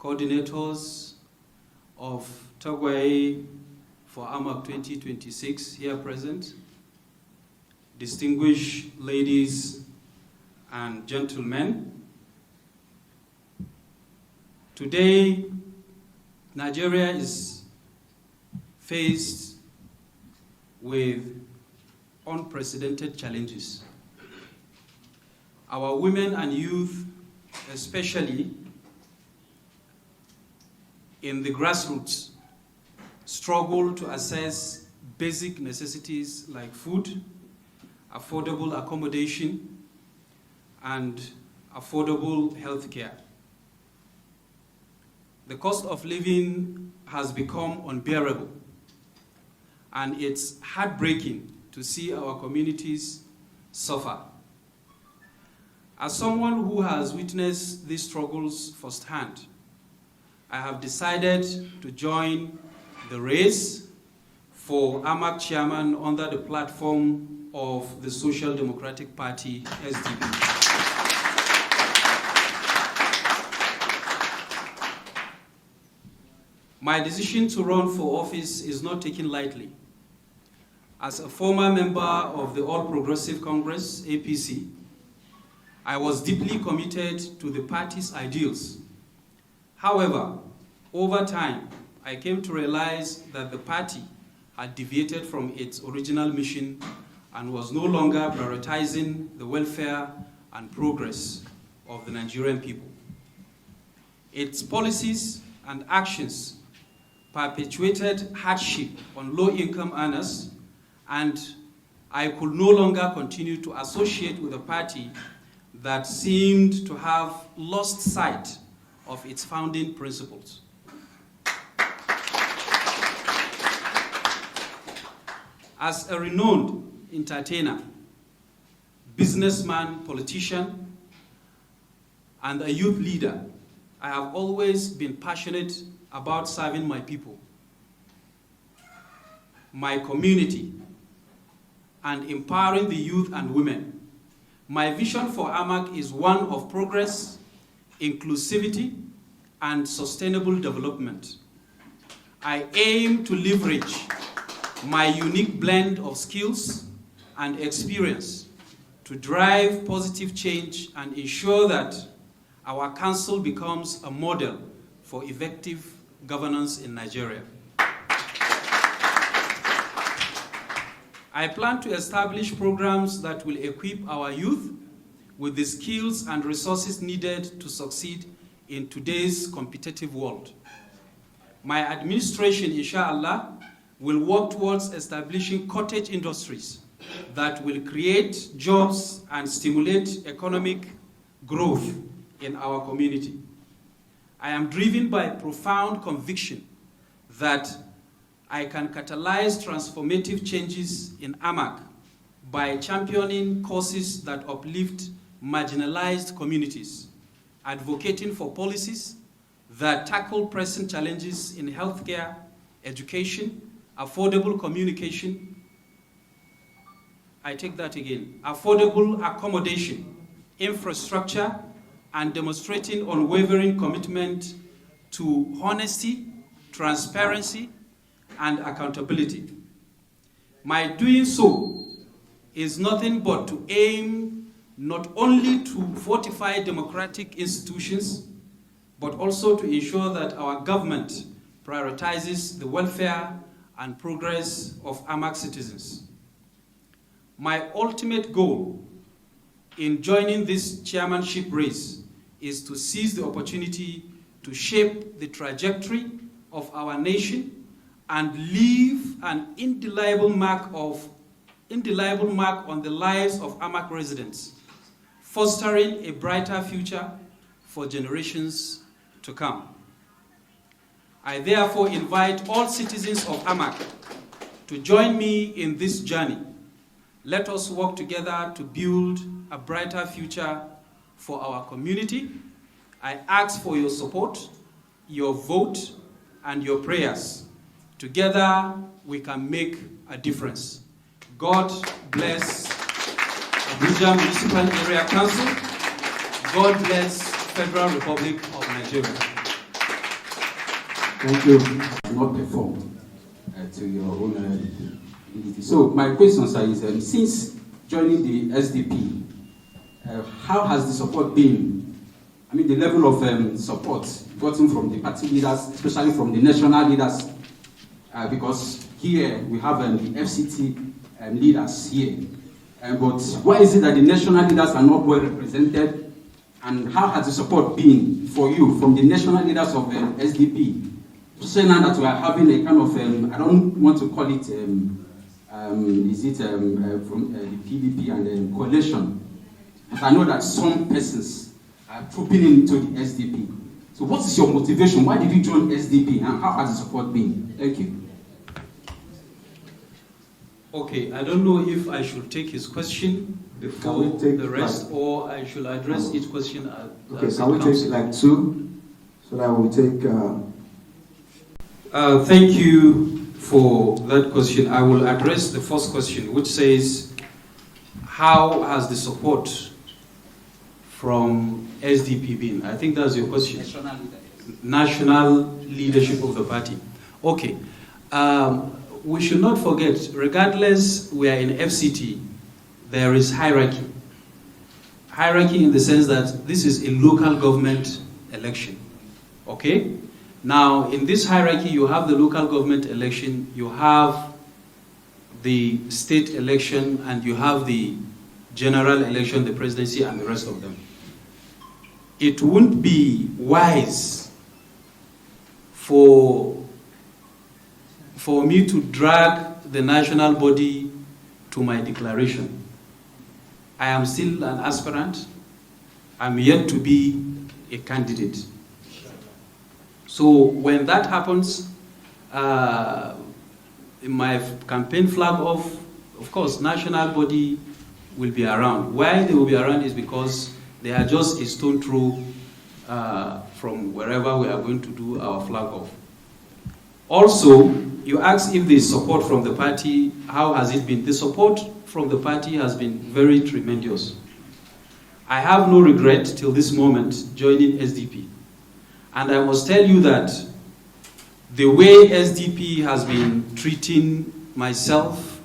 coordinators of Tagwaye for AMAC 2026 here present, distinguished ladies and gentlemen. Today, Nigeria is faced with unprecedented challenges. Our women and youth, especially in the grassroots, struggle to access basic necessities like food, affordable accommodation, and affordable health care. The cost of living has become unbearable, and it's heartbreaking to see our communities suffer. As someone who has witnessed these struggles firsthand, I have decided to join the race for AMAC chairman under the platform of the Social Democratic Party, SDP. My decision to run for office is not taken lightly. As a former member of the All Progressive Congress, APC, I was deeply committed to the party's ideals. However, over time, I came to realize that the party had deviated from its original mission and was no longer prioritizing the welfare and progress of the Nigerian people. Its policies and actions perpetuated hardship on low-income earners, and I could no longer continue to associate with a party that seemed to have lost sight of its founding principles. As a renowned entertainer, businessman, politician, and a youth leader, I have always been passionate about serving my people, my community, and empowering the youth and women. My vision for AMAC is one of progress, inclusivity, and sustainable development. I aim to leverage my unique blend of skills and experience to drive positive change and ensure that our council becomes a model for effective governance in Nigeria. I plan to establish programs that will equip our youth with the skills and resources needed to succeed in today's competitive world. My administration, inshallah, will work towards establishing cottage industries that will create jobs and stimulate economic growth in our community. I am driven by profound conviction that I can catalyze transformative changes in AMAC by championing causes that uplift marginalized communities, advocating for policies that tackle pressing challenges in healthcare, education, affordable communication, affordable accommodation, infrastructure, and demonstrating unwavering commitment to honesty, transparency, and accountability. My doing so is nothing but to aim not only to fortify democratic institutions, but also to ensure that our government prioritizes the welfare and progress of AMAC citizens. My ultimate goal in joining this chairmanship race is to seize the opportunity to shape the trajectory of our nation and leave an indelible mark on the lives of AMAC residents, fostering a brighter future for generations to come. I therefore invite all citizens of AMAC to join me in this journey. Let us work together to build a brighter future for our community. I ask for your support, your vote, and your prayers. Together, we can make a difference. God bless Abuja Municipal Area Council. God bless Federal Republic of Nigeria. Thank you. Not perform to your own ability. So my question, sir, is since joining the SDP, how has the support been? I mean, the level of support gotten from the party leaders, especially from the national leaders, because here we have the FCT leaders here. But why is it that the national leaders are not well represented? And how has the support been for you from the national leaders of SDP? So now that we are having a kind of, I don't want to call it, is it from the PDP and the coalition? But I know that some persons are trooping into the SDP. So what is your motivation? Why did you join SDP and how has the support been? Thank you. Okay, I don't know if I should take his question before the rest, or I should address each question as okay, can we take like two, so that we take... Thank you for that question. I will address the first question, which says, how has the support from SDP been? I think that's your question. National leadership of the party. Okay. We should not forget, regardless we are in FCT, there is hierarchy. Hierarchy in the sense that this is a local government election. Okay? Now, in this hierarchy, you have the local government election, you have the state election, and you have the general election, the presidency, and the rest of them. It wouldn't be wise for me to drag the national body to my declaration. I am still an aspirant. I'm yet to be a candidate. So when that happens, my campaign flag off, of course, national body will be around. Why they will be around is because they are just a stone throw from wherever we are going to do our flag off. Also, you asked if the support from the party, how has it been? The support from the party has been very tremendous. I have no regret till this moment joining SDP. And I must tell you that the way SDP has been treating myself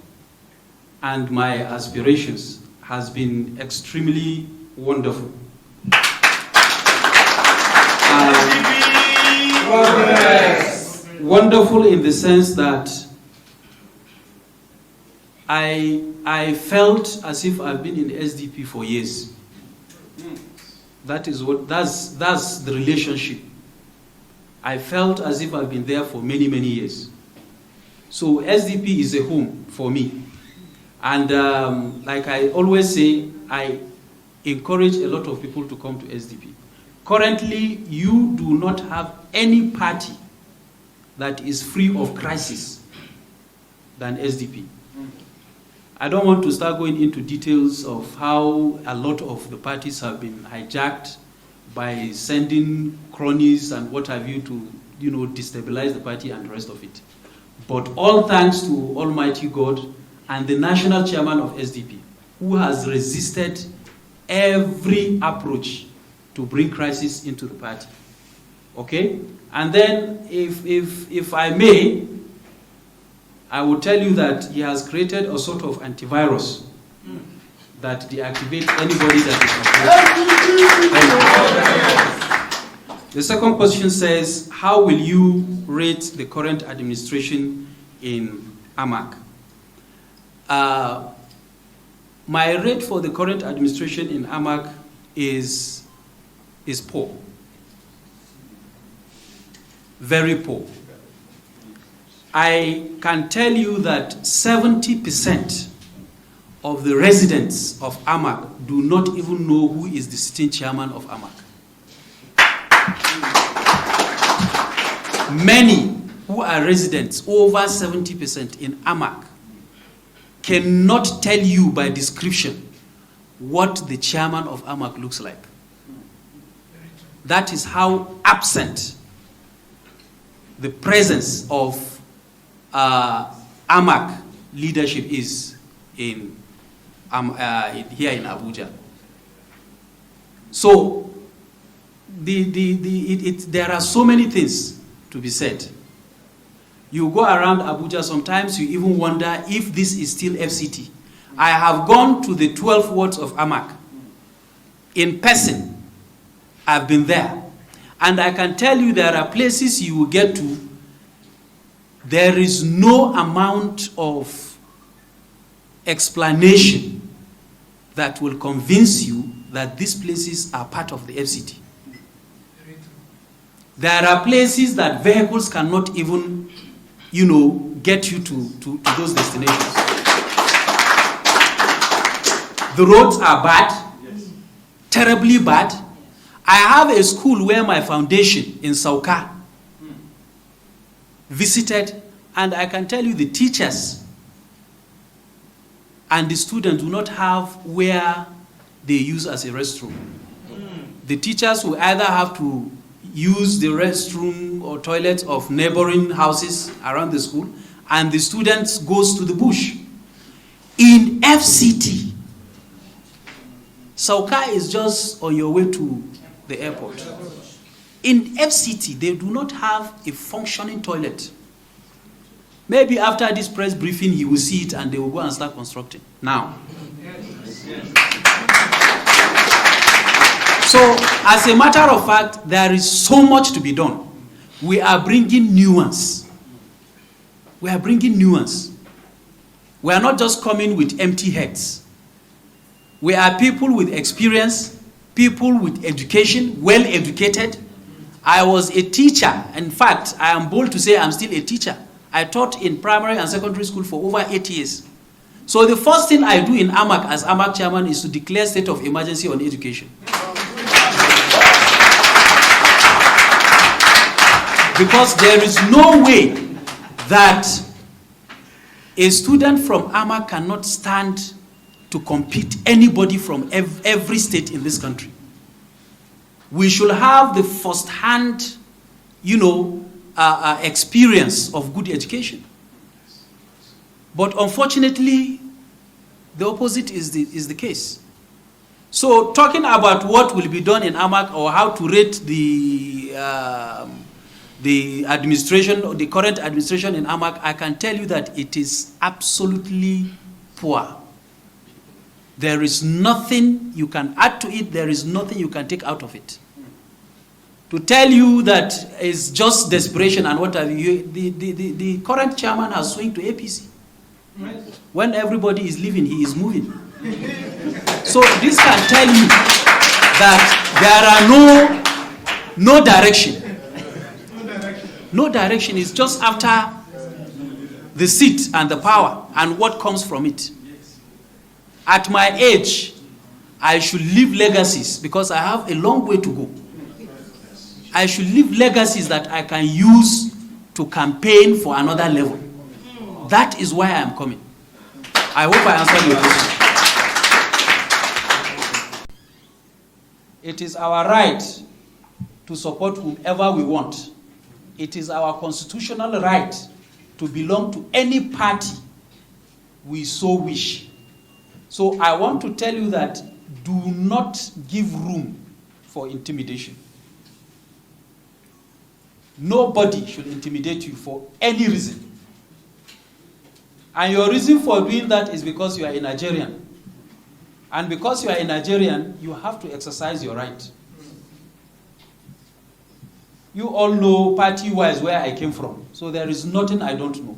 and my aspirations has been extremely wonderful. Wonderful in the sense that I felt as if I've been in SDP for years. That's the relationship. I felt as if I've been there for many, many years. So SDP is a home for me. And like I always say, I encourage a lot of people to come to SDP. Currently, you do not have any party that is free of crisis than SDP. I don't want to start going into details of how a lot of the parties have been hijacked by sending cronies and what have you to, destabilize the party and the rest of it. But all thanks to Almighty God and the national chairman of SDP, who has resisted every approach to bring crisis into the party. Okay? And then, if I may, I will tell you that he has created a sort of antivirus that deactivates anybody that is opposed. The second question says, how will you rate the current administration in AMAC? My rate for the current administration in AMAC is poor. Very poor. I can tell you that 70% of the residents of AMAC do not even know who is the sitting chairman of AMAC. Many who are residents, over 70% in AMAC, cannot tell you by description what the chairman of AMAC looks like. That is how absent the presence of AMAC leadership is here in Abuja. So there are so many things to be said. You go around Abuja, sometimes you even wonder if this is still FCT. I have gone to the 12 wards of Amak. In person, I've been there. And I can tell you there are places you will get to, there is no amount of explanation that will convince you that these places are part of the FCT. There are places that vehicles cannot even, get you to those destinations. The roads are bad, terribly bad. I have a school where my foundation in Sauka visited, and I can tell you the teachers and the students do not have where they use as a restroom. The teachers will either have to use the restroom or toilets of neighboring houses around the school, and the students goes to the bush. In FCT, Sauka is just on your way to the airport. In FCT, they do not have a functioning toilet. Maybe after this press briefing, he will see it and they will go and start constructing. Now. So, as a matter of fact, there is so much to be done. We are bringing nuance. We are bringing nuance. We are not just coming with empty heads. We are people with experience, people with education, well educated. I was a teacher. In fact, I am bold to say I'm still a teacher. I taught in primary and secondary school for over 8 years. So the first thing I do in AMAC as AMAC chairman is to declare state of emergency on education. Because there is no way that a student from AMAC cannot stand to compete anybody from every state in this country. We should have the first-hand, experience of good education. But unfortunately, the opposite is the case. So talking about what will be done in AMAC or how to rate the administration, the current administration in AMAC, I can tell you that it is absolutely poor. There is nothing you can add to it. There is nothing you can take out of it. To tell you that it's just desperation and what have you, the current chairman has swung to APC. When everybody is leaving, he is moving. So this can tell you that there are no direction. No direction. It's just after the seat and the power and what comes from it. At my age, I should leave legacies because I have a long way to go. I should leave legacies that I can use to campaign for another level. That is why I am coming. I hope I answered your question. It is our right to support whomever we want. It is our constitutional right to belong to any party we so wish. So I want to tell you that do not give room for intimidation. Nobody should intimidate you for any reason. And your reason for doing that is because you are a Nigerian. And because you are a Nigerian, you have to exercise your right. You all know party-wise where I came from. So there is nothing I don't know.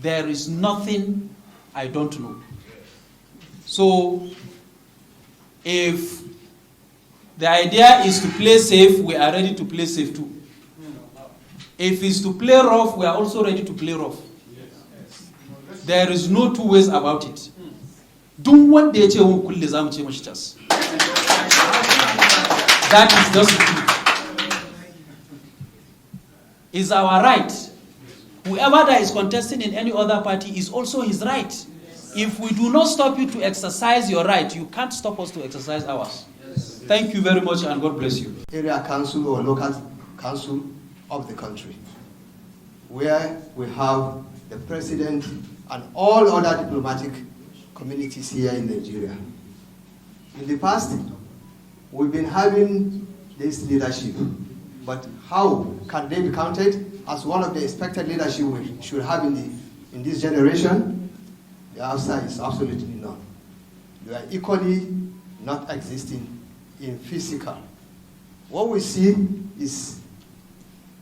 There is nothing I don't know. So if the idea is to play safe, we are ready to play safe too. If it's to play rough, we are also ready to play rough. There is no two ways about it. Don't want the That is just the truth. It's our right. Whoever that is contesting in any other party is also his right. If we do not stop you to exercise your right, you can't stop us to exercise ours. Thank you very much and God bless you. Area council or local council of the country, where we have the president and all other diplomatic communities here in Nigeria. In the past, we've been having this leadership but how can they be counted as one of the expected leadership we should have in this generation? The answer is absolutely none. They are equally not existing in physical. What we see is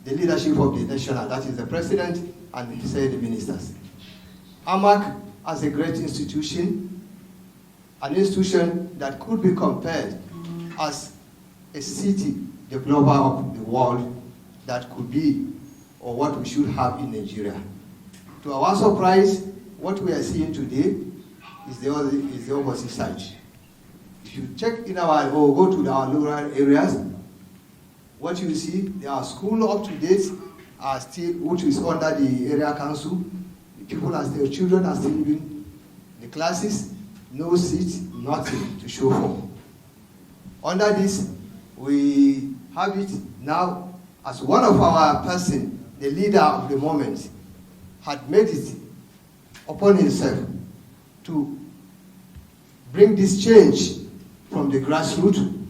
the leadership of the national, that is the president and the ministers. AMAC as a great institution, an institution that could be compared as a city developer of the world that could be, or what we should have in Nigeria. To our surprise, what we are seeing today is the opposite side. If you check in our, or go to our rural areas, what you see, there are schools up to date, are still, which is under the area council. The people are still, children are still in the classes, no seats, nothing to show for. Under this, we have it now as one of our person, the leader of the moment, had made it upon himself to bring this change from the grassroots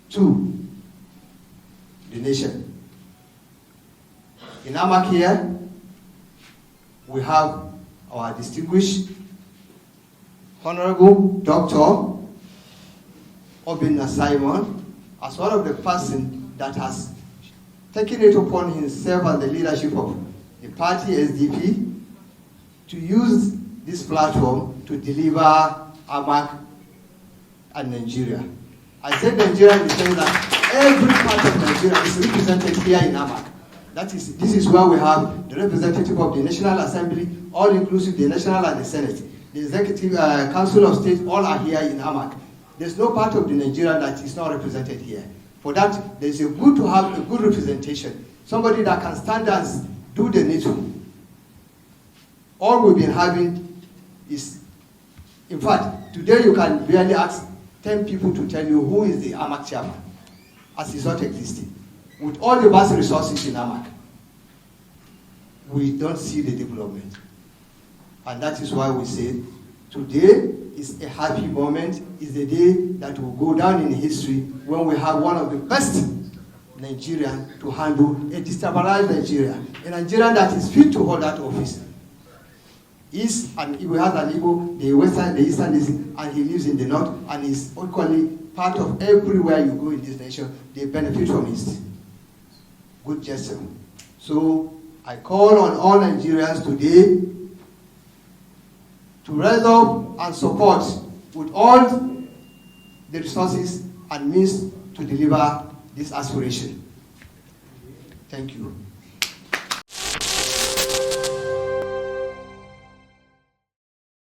to the nation. In AMAC here, we have our distinguished Honorable Dr. Obinna Simon as one of the person that has taken it upon himself and the leadership of the party SDP to use this platform to deliver AMAC and Nigeria. I said Nigeria in the sense that every part of Nigeria is represented here in AMAC. This is where we have the representative of the National Assembly, all inclusive the National and the Senate. The Executive Council of State, all are here in AMAC. There's no part of the Nigeria that is not represented here. For that, there's a good to have a good representation. Somebody that can stand and do the needful. All we've been having is, in fact, today you can barely ask 10 people to tell you who is the AMAC chairman, as is not existing. With all the vast resources in AMAC, we don't see the development. And that is why we say today is a happy moment, is the day that will go down in history when we have one of the best Nigerians to handle a destabilized Nigeria, a Nigeria that is fit to hold that office. East and Igbo has an Igbo, the Western, the Eastern is, and he lives in the North, and is equally part of everywhere you go in this nation. They benefit from it. Good gesture. So I call on all Nigerians today to rise up and support with all the resources and means to deliver this aspiration. Thank you.